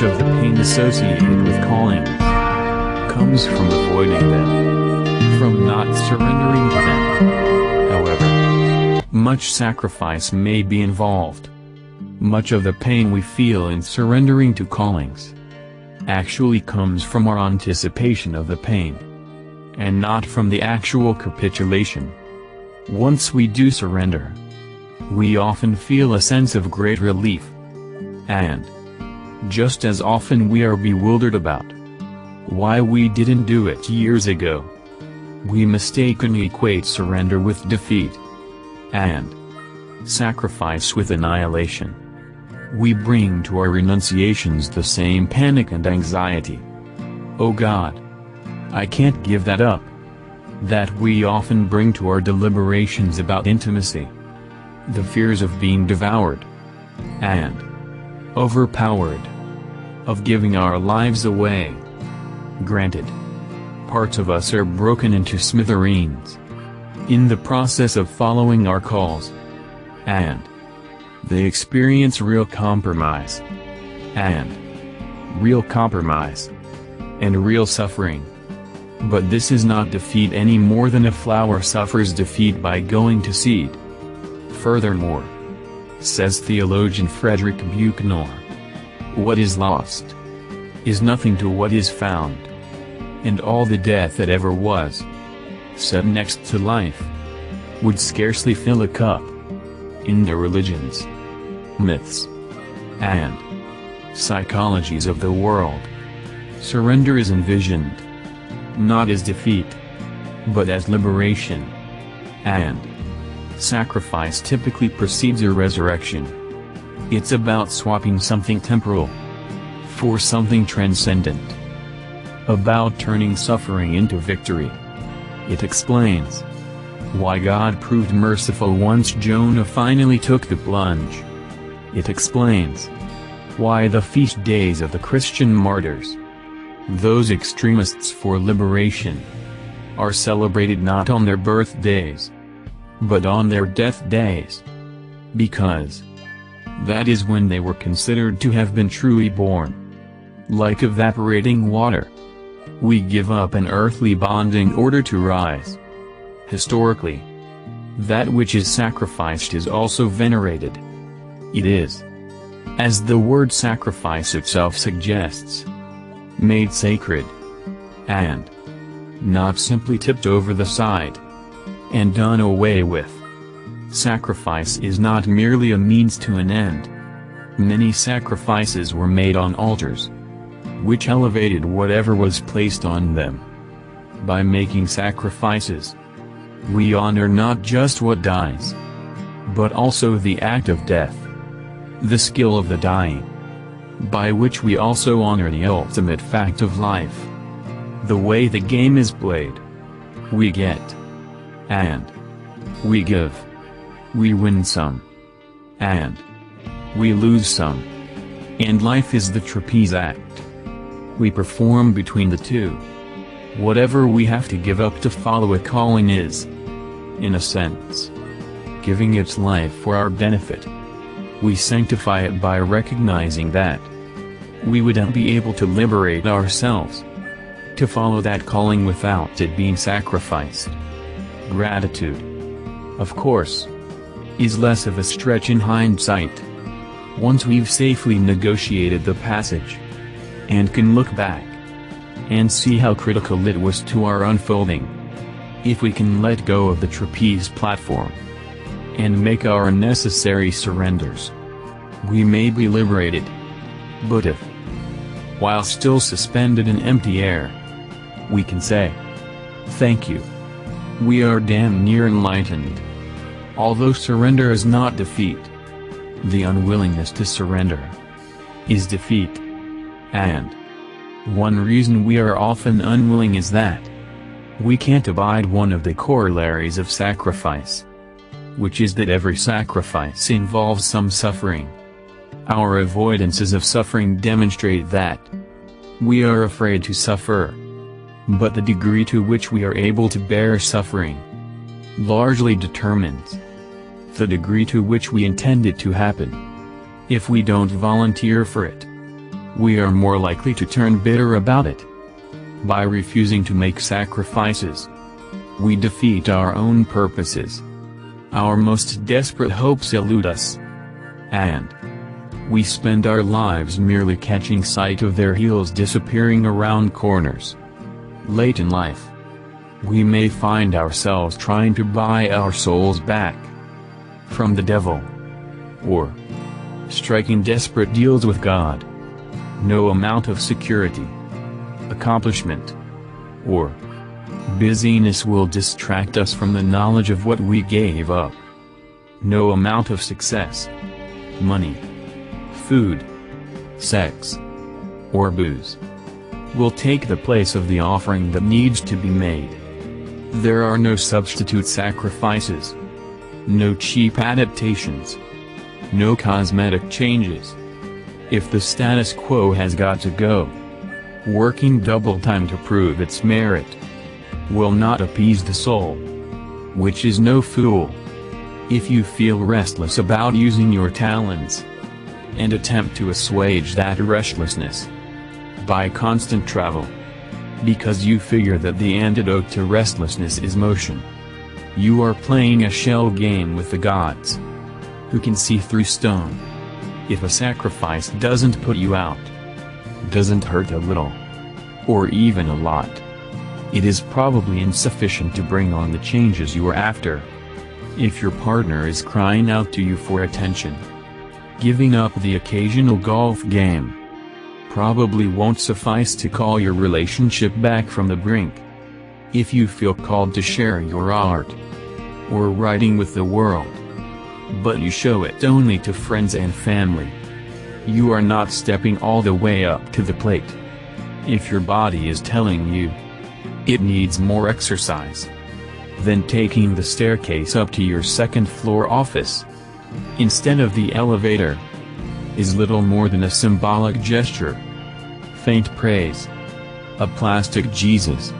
much of the pain associated with callings comes from avoiding them, from not surrendering to them. However, much sacrifice may be involved. Much of the pain we feel in surrendering to callings actually comes from our anticipation of the pain, and not from the actual capitulation. Once we do surrender, we often feel a sense of great relief. And just as often we are bewildered about why we didn't do it years ago. We mistakenly equate surrender with defeat, and sacrifice with annihilation. We bring to our renunciations the same panic and anxiety. "Oh God, I can't give that up," that we often bring to our deliberations about intimacy. The fears of being devoured and overpowered, of giving our lives away. Granted, parts of us are broken into smithereens in the process of following our calls, and they experience real compromise, and real suffering. But this is not defeat any more than a flower suffers defeat by going to seed. Furthermore, says theologian Frederick Buechner, what is lost is nothing to what is found, and all the death that ever was, set next to life, would scarcely fill a cup. In the religions, myths, and psychologies of the world, surrender is envisioned not as defeat, but as liberation, and sacrifice typically precedes a resurrection. It's about swapping something temporal for something transcendent, about turning suffering into victory. It explains why God proved merciful once Jonah finally took the plunge. It explains why the feast days of the Christian martyrs, those extremists for liberation, are celebrated not on their birthdays, but on their death days. Because that is when they were considered to have been truly born. Like evaporating water, we give up an earthly bond in order to rise. Historically, that which is sacrificed is also venerated. It is, as the word sacrifice itself suggests, made sacred, and not simply tipped over the side and done away with. Sacrifice is not merely a means to an end. Many sacrifices were made on altars, which elevated whatever was placed on them. By making sacrifices, we honor not just what dies, but also the act of death, the skill of the dying, by which we also honor the ultimate fact of life. The way the game is played. We get, and we give. We win some, and we lose some. And life is the trapeze act. We perform between the two. Whatever we have to give up to follow a calling is, in a sense, giving its life for our benefit. We sanctify it by recognizing that we wouldn't be able to liberate ourselves to follow that calling without it being sacrificed. Gratitude, of course, is less of a stretch in hindsight. Once we've safely negotiated the passage, and can look back and see how critical it was to our unfolding. If we can let go of the trapeze platform and make our necessary surrenders, we may be liberated. But if, while still suspended in empty air, we can say, "Thank you," we are damn near enlightened. Although surrender is not defeat, the unwillingness to surrender is defeat. And one reason we are often unwilling is that we can't abide one of the corollaries of sacrifice, which is that every sacrifice involves some suffering. Our avoidances of suffering demonstrate that we are afraid to suffer. But the degree to which we are able to bear suffering largely determines the degree to which we intend it to happen. If we don't volunteer for it, we are more likely to turn bitter about it. By refusing to make sacrifices, we defeat our own purposes. Our most desperate hopes elude us, and we spend our lives merely catching sight of their heels disappearing around corners. Late in life, we may find ourselves trying to buy our souls back from the devil, or striking desperate deals with God. No amount of security, accomplishment, or busyness will distract us from the knowledge of what we gave up. No amount of success, money, food, sex, or booze will take the place of the offering that needs to be made. There are no substitute sacrifices, no cheap adaptations, no cosmetic changes. If the status quo has got to go, working double time to prove its merit will not appease the soul, which is no fool. If you feel restless about using your talents, and attempt to assuage that restlessness by constant travel, because you figure that the antidote to restlessness is motion, you are playing a shell game with the gods, who can see through stone. If a sacrifice doesn't put you out, doesn't hurt a little, or even a lot, it is probably insufficient to bring on the changes you are after. If your partner is crying out to you for attention, giving up the occasional golf game probably won't suffice to call your relationship back from the brink. If you feel called to share your art or writing with the world, but you show it only to friends and family, you are not stepping all the way up to the plate. If your body is telling you it needs more exercise, then taking the staircase up to your second-floor office instead of the elevator is little more than a symbolic gesture, faint praise, a plastic Jesus.